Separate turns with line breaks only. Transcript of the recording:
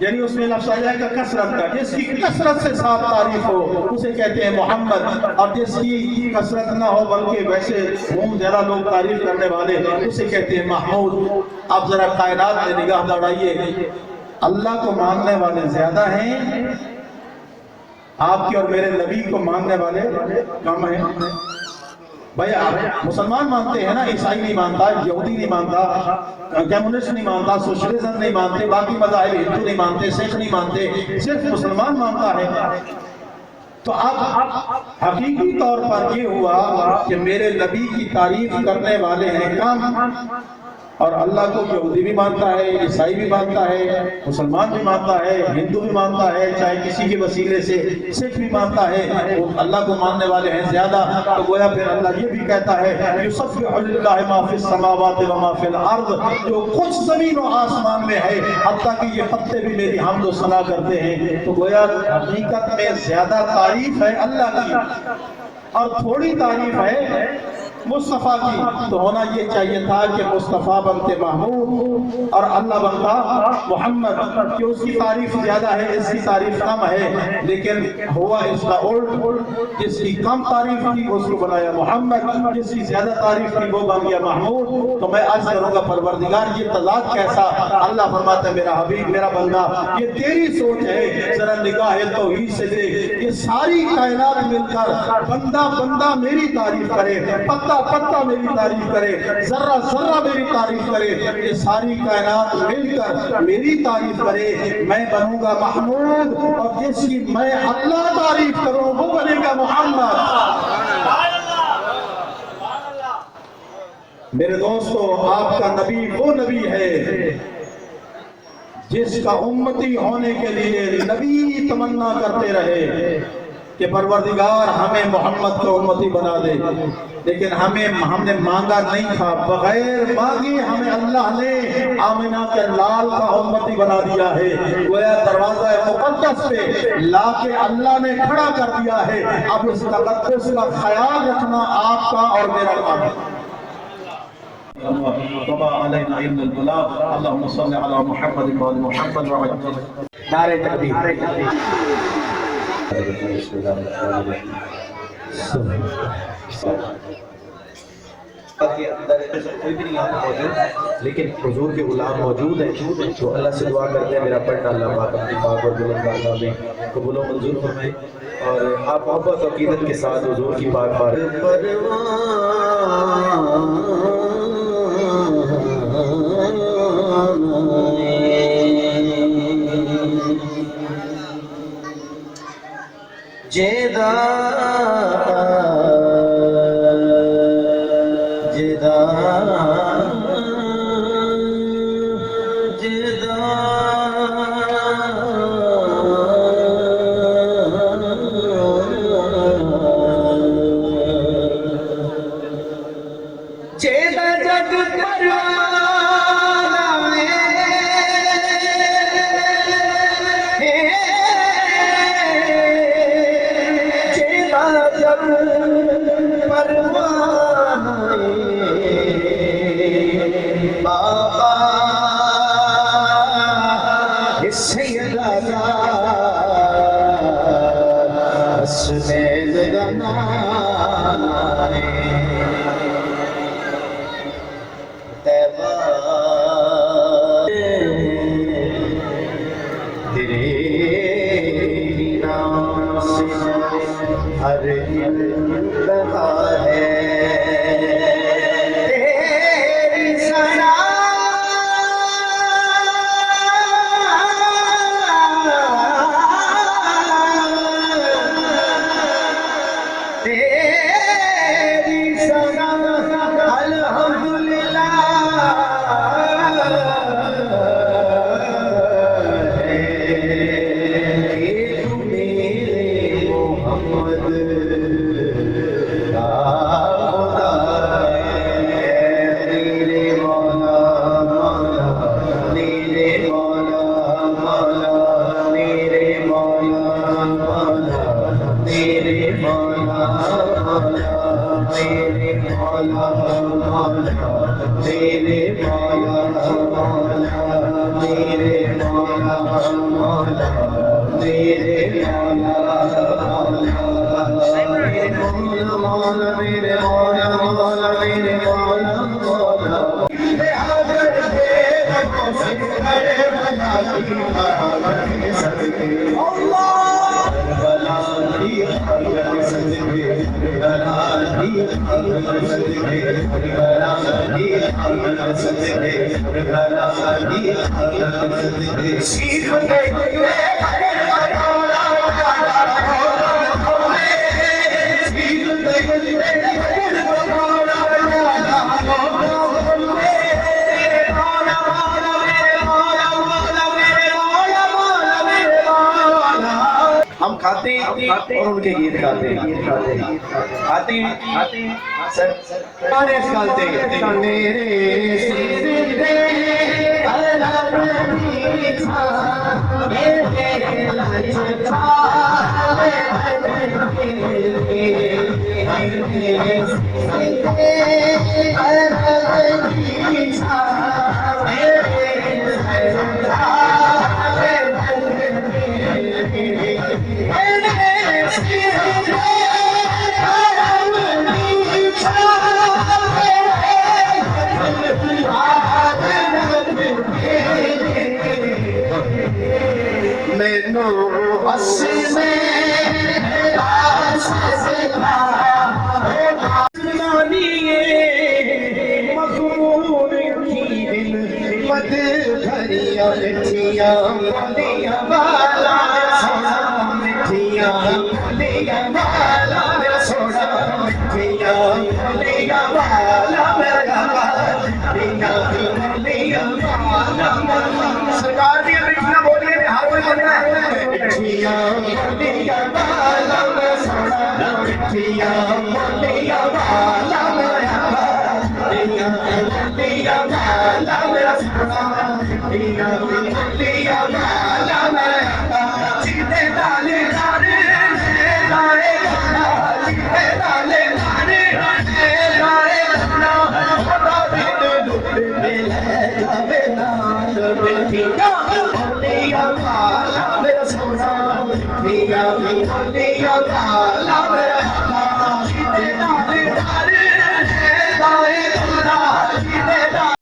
یعنی اس میں لفظ آ جائے گا کثرت کا، جس کی کثرت سے ساتھ تعریف ہو اسے کہتے ہیں محمد، اور جس کی کثرت نہ ہو بلکہ ویسے زیادہ لوگ تعریف کرنے والے اسے کہتے ہیں محمود۔ آپ ذرا کائنات میں نگاہ دوڑائیے، اللہ کو ماننے والے زیادہ ہیں، آپ کے اور میرے نبی کو ماننے والے کم ہیں۔ بھائی آپ مسلمان مانتے ہیں نا، عیسائی نہیں مانتا، یہودی نہیں مانتا، کمیونسٹ نہیں مانتا، سوشلزم نہیں مانتے، باقی مذاہب ہندو نہیں مانتے، سکھ نہیں مانتے، صرف مسلمان مانتا ہے۔ تو اب حقیقی طور پر یہ ہوا کہ میرے نبی کی تعریف کرنے والے ہیں کم، اور اللہ کو یہودی بھی مانتا ہے، عیسائی بھی مانتا ہے، مسلمان بھی مانتا ہے، ہندو بھی مانتا ہے، چاہے کسی کے وسیلے سے سکھ بھی مانتا ہے، وہ اللہ کو ماننے والے ہیں زیادہ۔ تو گویا پھر اللہ یہ بھی کہتا ہے یسبح للہ ما فی السماوات و ما فی الارض، جو کچھ زمین و آسمان میں ہے حتیٰ کہ یہ پتے بھی میری حمد و ثنا کرتے ہیں۔ تو گویا حقیقت میں زیادہ تعریف ہے اللہ کی اور تھوڑی تعریف ہے مصطفیٰ کی۔ تو ہونا یہ چاہیے تھا کہ مصطفیٰ بنتے محمود اور اللہ بنتا محمد، کہ اس کی تعریف زیادہ ہے، اس کی تعریف کم ہے، لیکن ہوا اس کا الٹ، جس کی کم تعریف تھی اس کو بنایا محمد، جس کی زیادہ تعریف تھی وہ بن گیا محمود۔ تو میں عرض کروں گا پروردگار یہ تضاد کیسا؟ اللہ فرماتا ہے میرا حبیب میرا بندہ یہ تیری سوچ ہے، ذرا نگاہ توحید سے دیکھ، یہ ساری کائنات مل کر بندہ بندہ میری تعریف کرے، پتہ پتہ میری تعریف کرے، ذرہ ذرہ میری تعریف کرے، یہ ساری کائنات مل کر میری تعریف کرے، میں بنوں گا محمود، اور جس کی میں اللہ تعریف کروں وہ بنے گا محمد۔ میرے دوستو، آپ کا نبی وہ نبی ہے جس کا امتی ہونے کے لیے نبی تمنا کرتے رہے کہ پروردگار ہمیں محمد کا امتی بنا دے، لیکن ہم نے مانگا نہیں تھا، بغیر مانگے ہمیں اللہ نے آمنہ کے لال کا امتی بنا دیا ہے۔ گویا دروازہ مقدس پہ لا کے اللہ نے کھڑا کر دیا ہے، اب اس تقدس کا خیال رکھنا آپ کا اور میرا کام ہے۔ وما علینا الا البلاغ، اللہم صلی علی محمد وعلی محمد وعلی نعرہ تکبیر۔
کے اندر کوئی بھی نہیں یہاں موجود، لیکن حضور کے غلام موجود ہیں، تو اللہ سے دعا کرتے ہیں میرا پڑھنا اللہ پاک اپنی پاک اور بلند بارگاہ میں قبول و منظور فرمائے، اور آپ محبت و عقیدت کے ساتھ حضور کی پاک
میرے مولا مولا میرے مولا مولا میرے مولا مولا ہم کھاتے ہیں اور ان کے گیت گاتے ہیں کھاتے ہیں گاتے سرکار دی بچنا بولیے ہر کوئی بننا ہے میرا سونا